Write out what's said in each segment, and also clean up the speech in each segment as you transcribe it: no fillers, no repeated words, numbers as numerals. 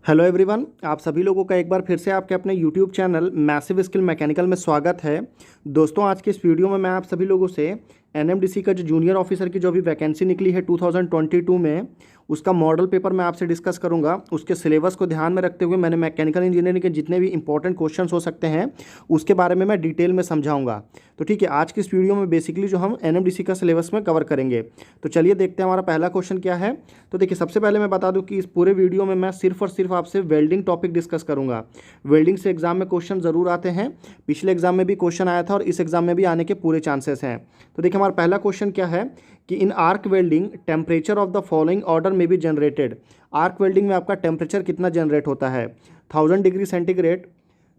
Hello everyone, आप सभी लोगों का एक बार फिर से आपके अपने YouTube channel massive skill mechanical में स्वागत है। दोस्तों, आज के इस वीडियो में मैं आप सभी लोगों से एनएमडीसी का जो जूनियर ऑफिसर की जो अभी वैकेंसी निकली है 2022 में, उसका मॉडल पेपर मैं आपसे डिस्कस करूंगा। उसके सिलेबस को ध्यान में रखते हुए मैंने मैकेनिकल इंजीनियरिंग के जितने भी इंपॉर्टेंट क्वेश्चंस हो सकते हैं उसके बारे में मैं डिटेल में समझाऊंगा। तो ठीक है, आज की इस वीडियो में बेसिकली जो हम एनएमडीसी का सिलेबस में कवर करेंगे। तो चलिए देखते हैं हमारा पहला क्वेश्चन क्या है। तो देखिए, सबसे पहले मैं बता दूं कि इस पूरे वीडियो में मैं सिर्फ और सिर्फ आपसे वेल्डिंग टॉपिक डिस्कस करूंगा। वेल्डिंग से एग्जाम में क्वेश्चन जरूर आते हैं, पिछले एग्जाम में भी क्वेश्चन आया था और इस एग्जाम में भी आने के पूरे चांसेस हैं। तो देखिए, हमारा पहला क्वेश्चन क्या है कि in arc welding temperature of the following order में बी जनरेटेड। आर्क वेल्डिंग में आपका टेम्परेचर कितना जनरेट होता है? 1000 degree centigrade,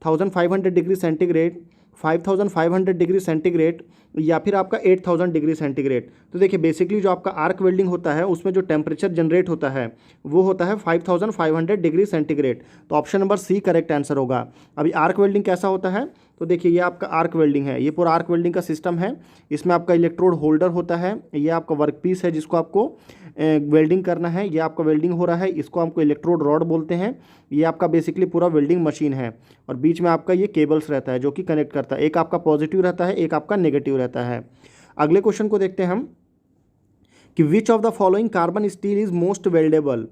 1500 degree centigrade, 5500 degree centigrade या फिर आपका 8000 डिग्री सेंटीग्रेड। तो देखिए, बेसिकली जो आपका आर्क वेल्डिंग होता है उसमें जो टेम्परेचर जनरेट होता है वो होता है 5500 डिग्री सेंटीग्रेड। तो option number C correct answer होगा। अभी आर्क वेल्डिंग कैसा होता है? तो देखिए, ये आपका आर्क वेल्डिंग है, ये पूरा आर्क वेल्डिंग का सिस्टम है। इसमें आपका इलेक्ट्रोड होल्डर होता है, ये आपका वर्क पीस है जिसको आपको वेल्डिंग करना है। ये आपका वेल्डिंग हो रहा है, इसको हमको इलेक्ट्रोड रॉड बोलते हैं। ये आपका बेसिकली पूरा वेल्डिंग मशीन है और बीच में आपका ये केबल्स रहता है जो कि कनेक्ट करता है। एक आपका पॉजिटिव रहता है, एक आपका नेगेटिव रहता है। अगले क्वेश्चन को देखते हैं हम कि which of the following carbon steel is most weldable.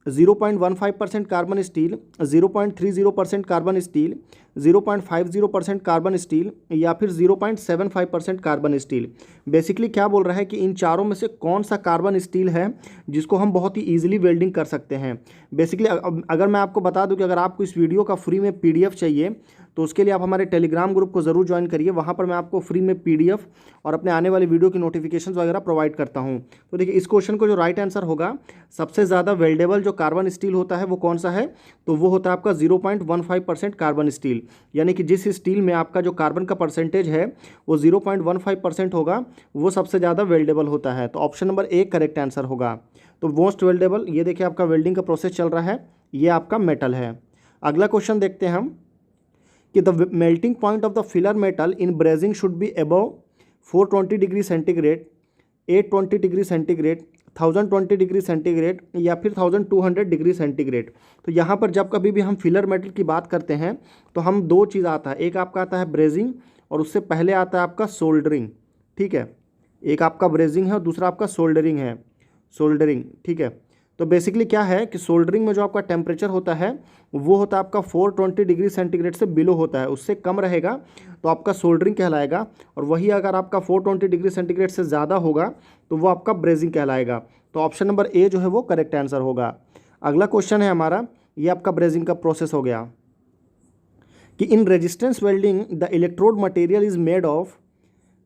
0.15% carbon steel, 0.30% carbon steel, 0.50% carbon steel या फिर 0.75% कार्बन स्टील। बेसिकली क्या बोल रहा है कि इन चारों में से कौन सा कार्बन स्टील है जिसको हम बहुत ही ईजिली वेल्डिंग कर सकते हैं। बेसिकली अगर मैं आपको बता दूं कि अगर आपको इस वीडियो का फ्री में पीडीएफ चाहिए तो उसके लिए आप हमारे टेलीग्राम ग्रुप को ज़रूर ज्वाइन करिए। वहाँ पर मैं आपको फ्री में पीडीएफ और अपने आने वाली वीडियो की नोटिफिकेशंस वगैरह प्रोवाइड करता हूँ। तो देखिए, इस क्वेश्चन को जो राइट आंसर होगा, सबसे ज़्यादा वेल्डेबल जो कार्बन स्टील होता है वो कौन सा है? तो वो होता है आपका 0.15% कार्बन स्टील। यानी कि जिस स्टील में आपका जो कार्बन का परसेंटेज है वो 0.15% होगा, वो सबसे ज़्यादा वेल्डेबल होता है। तो option number A correct answer होगा। तो मोस्ट वेल्डेबल, ये देखिए आपका वेल्डिंग का प्रोसेस चल रहा है, ये आपका मेटल है। अगला क्वेश्चन देखते हैं हम कि the melting point of the filler metal in brazing should be above 420 degree centigrade, 820 degree centigrade, 1020 degree centigrade या फिर 1200 डिग्री सेंटीग्रेड। तो यहाँ पर जब कभी भी हम फिलर मेटल की बात करते हैं तो हम दो चीज़ आता है, एक आपका आता है ब्रेजिंग और उससे पहले आता है आपका सोल्डरिंग। ठीक है, एक आपका ब्रेजिंग है और दूसरा आपका सोल्डरिंग है, सोल्डरिंग। ठीक है, तो बेसिकली क्या है कि सोल्डरिंग में जो आपका टेम्परेचर होता है वो होता है आपका 420 डिग्री सेंटीग्रेड से बिलो होता है, उससे कम रहेगा तो आपका सोल्डरिंग कहलाएगा। और वही अगर आपका 420 डिग्री सेंटीग्रेड से ज़्यादा होगा तो वो आपका ब्रेजिंग कहलाएगा। तो ऑप्शन नंबर ए जो है वो करेक्ट आंसर होगा। अगला क्वेश्चन है हमारा, ये आपका ब्रेजिंग का प्रोसेस हो गया कि in resistance welding the electrode material is made of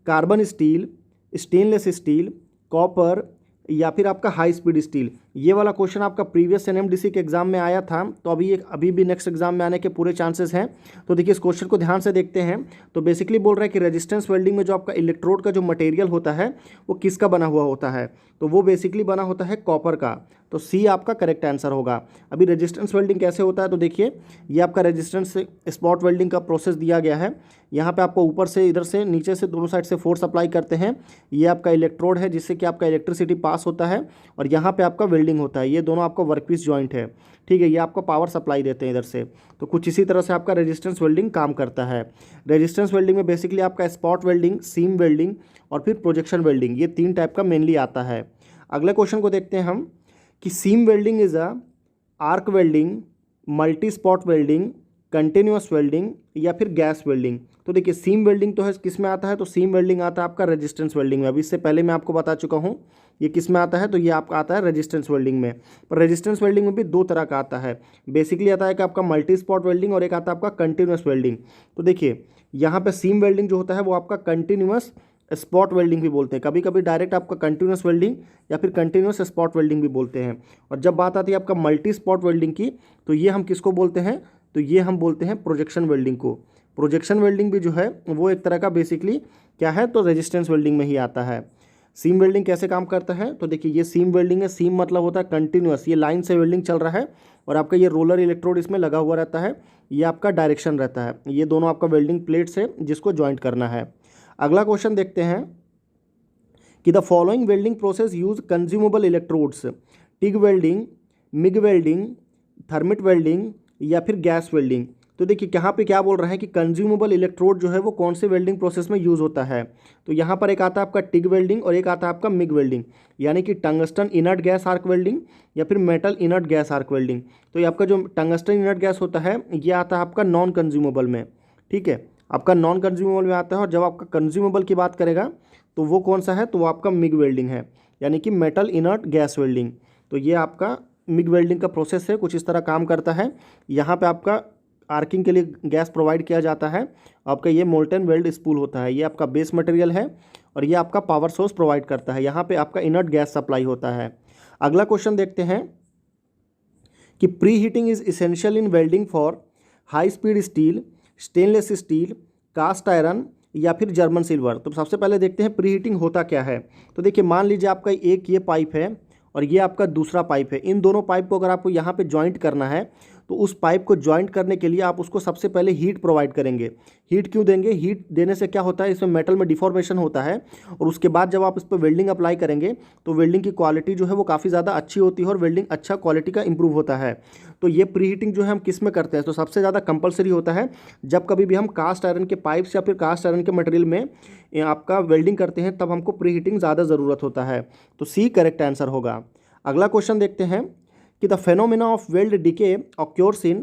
carbon steel, stainless steel, copper या फिर आपका हाई स्पीड स्टील। ये वाला क्वेश्चन आपका प्रीवियस एनएमडीसी के एग्जाम में आया था, तो अभी भी नेक्स्ट एग्जाम में आने के पूरे चांसेस हैं। तो देखिए, इस क्वेश्चन को ध्यान से देखते हैं। तो बेसिकली बोल रहा है कि रेजिस्टेंस वेल्डिंग में जो आपका इलेक्ट्रोड का जो मटेरियल होता है वो किसका बना हुआ होता है? तो वो बेसिकली बना होता है कॉपर का। तो सी आपका करेक्ट आंसर होगा। अभी रेजिस्टेंस वेल्डिंग कैसे होता है? तो देखिए, ये आपका रेजिस्टेंस स्पॉट वेल्डिंग का प्रोसेस दिया गया है। यहाँ पे आपको ऊपर से, इधर से, नीचे से, दोनों साइड से फोर्स अप्लाई करते हैं। ये आपका इलेक्ट्रोड है जिससे कि आपका इलेक्ट्रिसिटी पास होता है और यहाँ पे आपका वेल्डिंग होता है। ये दोनों आपका वर्कपीस जॉइंट है। ठीक है, ये आपको पावर सप्लाई देते हैं इधर से। तो कुछ इसी तरह से आपका रेजिस्टेंस वेल्डिंग काम करता है। रेजिस्टेंस वेल्डिंग में बेसिकली आपका स्पॉट वेल्डिंग, सीम वेल्डिंग और फिर प्रोजेक्शन वेल्डिंग, ये तीन टाइप का मेनली आता है। अगले क्वेश्चन को देखते हैं हम कि seam welding is a arc welding, multi spot welding, continuous welding या फिर गैस वेल्डिंग। तो देखिए, सीम वेल्डिंग तो है किस में आता है? तो सीम वेल्डिंग आता है आपका रेजिस्टेंस वेल्डिंग में। अभी इससे पहले मैं आपको बता चुका हूँ ये किस में आता है। तो ये आपका आता है रेजिस्टेंस वेल्डिंग में। पर रेजिस्टेंस वेल्डिंग में भी दो तरह का आता है। बेसिकली आता है कि आपका मल्टी स्पॉट वेल्डिंग और एक आता है आपका कंटिन्यूअस वेल्डिंग। तो देखिए, यहाँ पे सीम वेल्डिंग जो होता है वो आपका कंटिन्यूअस स्पॉट वेल्डिंग भी बोलते हैं। कभी कभी डायरेक्ट आपका कंटिन्यूअस वेल्डिंग या फिर कंटिन्यूअस स्पॉट वेल्डिंग भी बोलते हैं। और जब बात आती है आपका मल्टी स्पॉट वेल्डिंग की, तो ये हम किसको बोलते हैं? तो ये हम बोलते हैं प्रोजेक्शन वेल्डिंग को। प्रोजेक्शन वेल्डिंग भी जो है वो एक तरह का बेसिकली क्या है, तो रेजिस्टेंस वेल्डिंग में ही आता है। सीम वेल्डिंग कैसे काम करता है? तो देखिए, ये सीम वेल्डिंग है। सीम मतलब होता है कंटिन्यूअस, ये लाइन से वेल्डिंग चल रहा है और आपका ये रोलर इलेक्ट्रोड इसमें लगा हुआ रहता है। ये आपका डायरेक्शन रहता है। ये दोनों आपका वेल्डिंग प्लेट्स है जिसको ज्वाइंट करना है। अगला क्वेश्चन देखते हैं कि the following welding process use consumable electrodes, TIG welding, MIG welding, thermit welding या फिर गैस वेल्डिंग। तो देखिए यहाँ पे क्या बोल रहा है कि कंज्यूमेबल इलेक्ट्रोड जो है वो कौन से वेल्डिंग प्रोसेस में यूज़ होता है। तो यहाँ पर एक आता है आपका टिग वेल्डिंग और एक आता है आपका मिग वेल्डिंग, यानी कि tungsten inert gas arc welding या फिर metal inert gas arc welding. तो ये आपका जो टंगस्टन इनर्ट गैस होता है ये आता है आपका नॉन कंज्यूमेबल में, ठीक है, आपका नॉन कंज्यूमेबल में आता है। और जब आपका कंज्यूमेबल की बात करेगा तो वो कौन सा है, तो वो आपका मिग वेल्डिंग है, यानी कि मेटल इनर्ट गैस वेल्डिंग। तो ये आपका मिग वेल्डिंग का प्रोसेस है, कुछ इस तरह काम करता है। यहाँ पे आपका आर्किंग के लिए गैस प्रोवाइड किया जाता है। आपका ये मोल्टन वेल्ड स्पूल होता है, ये आपका बेस मटेरियल है और ये आपका पावर सोर्स प्रोवाइड करता है। यहाँ पे आपका इनर्ट गैस सप्लाई होता है। अगला क्वेश्चन देखते हैं कि pre heating is essential in welding for high speed steel, stainless steel, cast iron या फिर जर्मन सिल्वर। तो सबसे पहले देखते हैं प्री हीटिंग होता क्या है। तो देखिए मान लीजिए आपका एक ये पाइप है और ये आपका दूसरा पाइप है। इन दोनों पाइप को अगर आपको यहाँ पे जॉइंट करना है तो उस पाइप को जॉइंट करने के लिए आप उसको सबसे पहले हीट प्रोवाइड करेंगे। हीट क्यों देंगे, हीट देने से क्या होता है, इसमें मेटल में डिफॉर्मेशन होता है और उसके बाद जब आप इस पर वेल्डिंग अप्लाई करेंगे तो वेल्डिंग की क्वालिटी जो है वो काफ़ी ज़्यादा अच्छी होती है और वेल्डिंग अच्छा क्वालिटी का इंप्रूव होता है। तो ये प्री हीटिंग जो है हम किस में करते हैं, तो सबसे ज़्यादा कंपलसरी होता है जब कभी भी हम कास्ट आयरन के पाइप्स या फिर कास्ट आयरन के मटेरियल में आपका वेल्डिंग करते हैं, तब हमको प्री हीटिंग ज़्यादा ज़रूरत होता है। तो सी करेक्ट आंसर होगा। अगला क्वेश्चन देखते हैं कि the phenomena of weld decay occurs in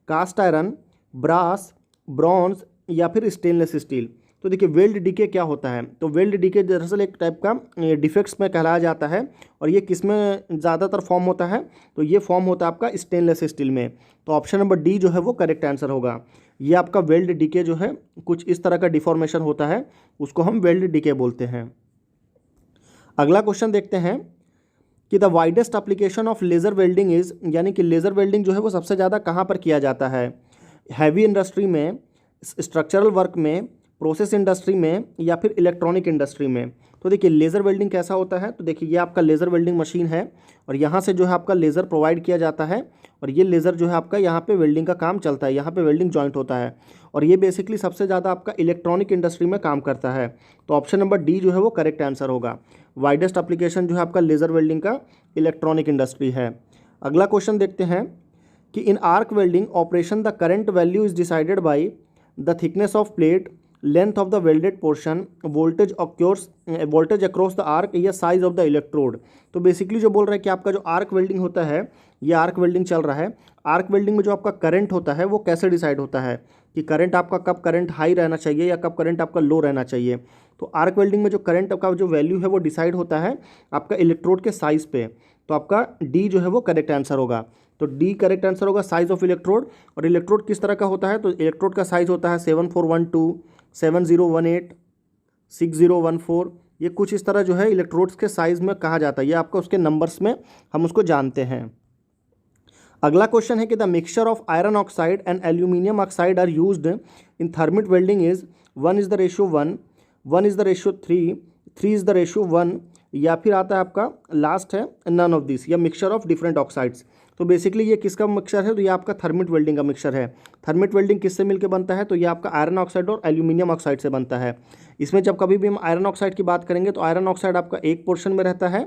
cast iron, brass, bronze या फिर स्टेनलेस स्टील। तो देखिए वेल्ड डिके क्या होता है, तो वेल्ड डिके दरअसल एक टाइप का डिफेक्ट्स में कहलाया जाता है और ये किस में ज़्यादातर फॉर्म होता है, तो ये फॉर्म होता है आपका स्टेनलेस स्टील में। तो ऑप्शन नंबर डी जो है वो करेक्ट आंसर होगा। ये आपका वेल्ड डिके जो है कुछ इस तरह का डिफॉर्मेशन होता है, उसको हम वेल्ड डिके बोलते हैं। अगला क्वेश्चन देखते हैं कि the widest application of laser welding is, यानी कि लेज़र वेल्डिंग जो है वो सबसे ज़्यादा कहाँ पर किया जाता है, हैवी इंडस्ट्री में, स्ट्रक्चरल वर्क में, प्रोसेस इंडस्ट्री में या फिर इलेक्ट्रॉनिक इंडस्ट्री में। तो देखिए लेज़र वेल्डिंग कैसा होता है, तो देखिए ये आपका लेज़र वेल्डिंग मशीन है और यहाँ से जो है आपका लेज़र प्रोवाइड किया जाता है और ये लेज़र जो है आपका यहाँ पे वेल्डिंग का काम चलता है, यहाँ पे वेल्डिंग जॉइंट होता है और ये बेसिकली सबसे ज़्यादा आपका इलेक्ट्रॉनिक इंडस्ट्री में काम करता है। तो ऑप्शन नंबर डी जो है वो करेक्ट आंसर होगा। वाइडेस्ट एप्लीकेशन जो है आपका लेज़र वेल्डिंग का इलेक्ट्रॉनिक इंडस्ट्री है। अगला क्वेश्चन देखते हैं कि in arc welding operation the current value is decided by the thickness of plate, length of the welded portion, voltage across the arc या साइज ऑफ द इलेक्ट्रोड। तो basically जो बोल रहा है कि आपका जो आर्क वेल्डिंग होता है, ये आर्क वेल्डिंग चल रहा है, आर्क वेल्डिंग में जो आपका करंट होता है वो कैसे डिसाइड होता है कि करंट आपका कब करंट हाई रहना चाहिए या कब करंट आपका लो रहना चाहिए। तो आर्क वेल्डिंग में जो करंट का जो वैल्यू है वो डिसाइड होता है आपका इलेक्ट्रोड के साइज़ पे। तो आपका डी जो है वो करेक्ट आंसर होगा। तो डी करेक्ट आंसर होगा, साइज ऑफ इलेक्ट्रोड। और इलेक्ट्रोड किस तरह का होता है, तो इलेक्ट्रोड का साइज होता है 7412, 7018, 6014। ये कुछ इस तरह जो है इलेक्ट्रोड्स के साइज़ में कहा जाता है, ये आपका उसके नंबर्स में हम उसको जानते हैं। अगला क्वेश्चन है कि the mixture of iron oxide and aluminium oxide are used in thermit welding is 1:1, 1:3, 3:1 या फिर आता है आपका लास्ट है नन ऑफ दिस या मिक्सचर ऑफ डिफरेंट ऑक्साइड्स। तो बेसिकली ये किसका मिक्सचर है, तो ये आपका थर्मिट वेल्डिंग का मिक्सचर है। थर्मिट वेल्डिंग किससे मिलकर बनता है, तो ये आपका आयरन ऑक्साइड और एल्यूमिनियम ऑक्साइड से बनता है। इसमें जब कभी भी हम आयरन ऑक्साइड की बात करेंगे तो आयरन ऑक्साइड आपका एक पोर्शन में रहता है,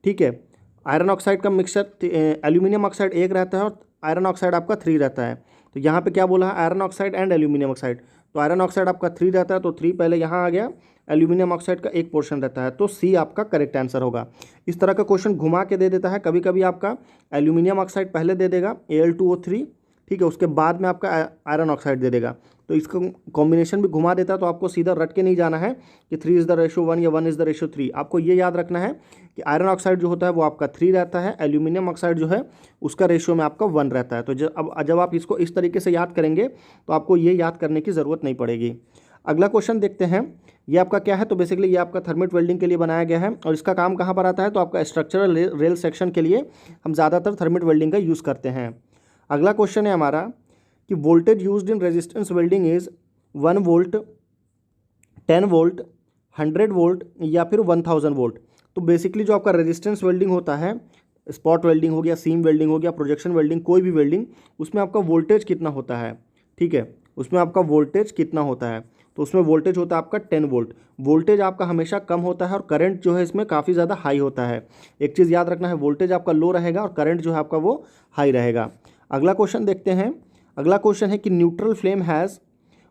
ठीक है, आयरन ऑक्साइड का मिक्सचर एल्यूमिनियम ऑक्साइड एक रहता है और आयरन ऑक्साइड आपका 3 रहता है। तो यहाँ पे क्या बोला है, iron oxide and aluminium oxide. तो आयरन ऑक्साइड आपका 3 रहता है तो 3 पहले यहाँ आ गया, एल्यूमिनियम ऑक्साइड का एक पोर्शन रहता है, तो सी आपका करेक्ट आंसर होगा। इस तरह का क्वेश्चन घुमा के दे देता है, कभी कभी आपका एल्यूमिनियम ऑक्साइड पहले दे देगा Al2O3, ठीक है, उसके बाद में आपका आयरन ऑक्साइड दे देगा। तो इसका कॉम्बिनेशन भी घुमा देता है, तो आपको सीधा रट के नहीं जाना है कि 3:1 या 1:3। आपको ये याद रखना है कि आयरन ऑक्साइड जो होता है वो आपका 3 रहता है, एल्यूमिनियम ऑक्साइड जो है उसका रेशियो में आपका 1 रहता है। तो जब आप इसको इस तरीके से याद करेंगे तो आपको ये याद करने की ज़रूरत नहीं पड़ेगी। अगला क्वेश्चन देखते हैं, ये आपका क्या है, तो बेसिकली ये आपका थर्मिट वेल्डिंग के लिए बनाया गया है और इसका काम कहाँ पर आता है, तो आपका स्ट्रक्चरल रेल सेक्शन के लिए हम ज़्यादातर थर्मिट वेल्डिंग का यूज़ करते हैं। अगला क्वेश्चन है हमारा कि voltage used in resistance welding is 1 volt, 10 volt, 100 volt या फिर 1000 वोल्ट। तो बेसिकली जो आपका रेजिस्टेंस वेल्डिंग होता है, स्पॉट वेल्डिंग हो गया, सीम वेल्डिंग हो गया, प्रोजेक्शन वेल्डिंग, कोई भी वेल्डिंग, उसमें आपका वोल्टेज कितना होता है, ठीक है, उसमें आपका वोल्टेज कितना होता है, तो उसमें वोल्टेज होता है आपका 10 वोल्ट। वोल्टेज आपका हमेशा कम होता है और करंट जो है इसमें काफ़ी ज़्यादा हाई होता है। एक चीज़ याद रखना है, वोल्टेज आपका लो रहेगा और करंट जो है आपका वो हाई रहेगा। अगला क्वेश्चन देखते हैं। अगला क्वेश्चन है कि neutral flame has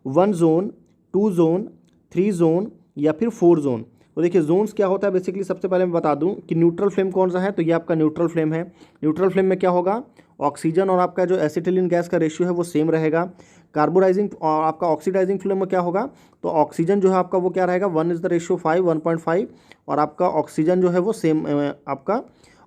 1 zone, 2 zone, 3 zone या फिर 4 जोन। तो देखिए जोन्स क्या होता है, बेसिकली सबसे पहले मैं बता दूं कि न्यूट्रल फ्लेम कौन सा है। तो ये आपका न्यूट्रल फ्लेम है। न्यूट्रल फ्लेम में क्या होगा, ऑक्सीजन और आपका जो एसिटिलीन गैस का रेशियो है वो सेम रहेगा। कार्बोराइजिंग और आपका ऑक्सीडाइजिंग फ्लेम में क्या होगा, तो ऑक्सीजन जो है आपका वो क्या रहेगा, 1:5 1.5, और आपका ऑक्सीजन जो है वो सेम, आपका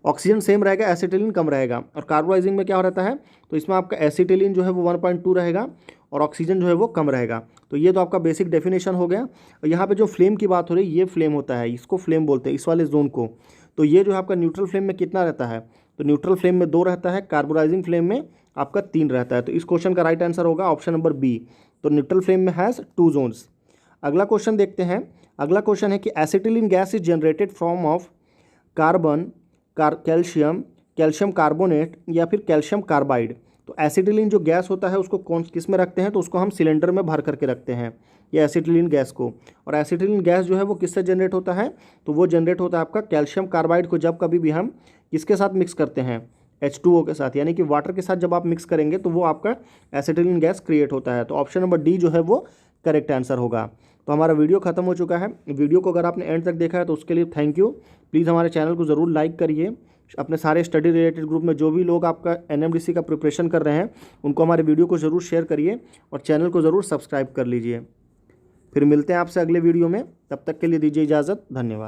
ऑक्सीजन सेम रहेगा, एसिटिलीन कम रहेगा। और कार्बोराइजिंग में क्या रहता है, तो इसमें आपका एसिटिलीन जो है वो 1.2 रहेगा और ऑक्सीजन जो है वो कम रहेगा। तो ये तो आपका बेसिक डेफिनेशन हो गया। और यहाँ पे जो फ्लेम की बात हो रही है, ये फ्लेम होता है, इसको फ्लेम बोलते हैं, इस वाले जोन को। तो ये जो है आपका न्यूट्रल फ्लेम में कितना रहता है, तो न्यूट्रल फ्लेम में 2 रहता है, कार्बोराइजिंग फ्लेम में आपका 3 रहता है। तो इस क्वेश्चन का राइट आंसर होगा ऑप्शन नंबर बी। तो न्यूट्रल फ्लेम में हैज़ 2 जोन्स। अगला क्वेश्चन देखते हैं। अगला क्वेश्चन है कि acetylene gas is generated from of carbon, calcium, calcium carbonate या फिर कैल्शियम कार्बाइड। तो एसिटिलीन जो गैस होता है उसको कौन किस में रखते हैं, तो उसको हम सिलेंडर में भर करके रखते हैं, ये एसिटिलीन गैस को। और एसिटिलीन गैस जो है वो किससे जनरेट होता है, तो वो जनरेट होता है आपका कैल्शियम कार्बाइड को जब कभी भी हम किसके साथ मिक्स करते हैं, H2O के साथ, यानी कि वाटर के साथ जब आप मिक्स करेंगे तो वो आपका एसिटिलीन गैस क्रिएट होता है। तो ऑप्शन नंबर डी जो है वो करेक्ट आंसर होगा। तो हमारा वीडियो खत्म हो चुका है। वीडियो को अगर आपने एंड तक देखा है तो उसके लिए थैंक यू। प्लीज़ हमारे चैनल को ज़रूर लाइक करिए। अपने सारे स्टडी रिलेटेड ग्रुप में जो भी लोग आपका NMDC का प्रिपरेशन कर रहे हैं उनको हमारे वीडियो को ज़रूर शेयर करिए और चैनल को ज़रूर सब्सक्राइब कर लीजिए। फिर मिलते हैं आपसे अगले वीडियो में, तब तक के लिए दीजिए इजाज़त। धन्यवाद।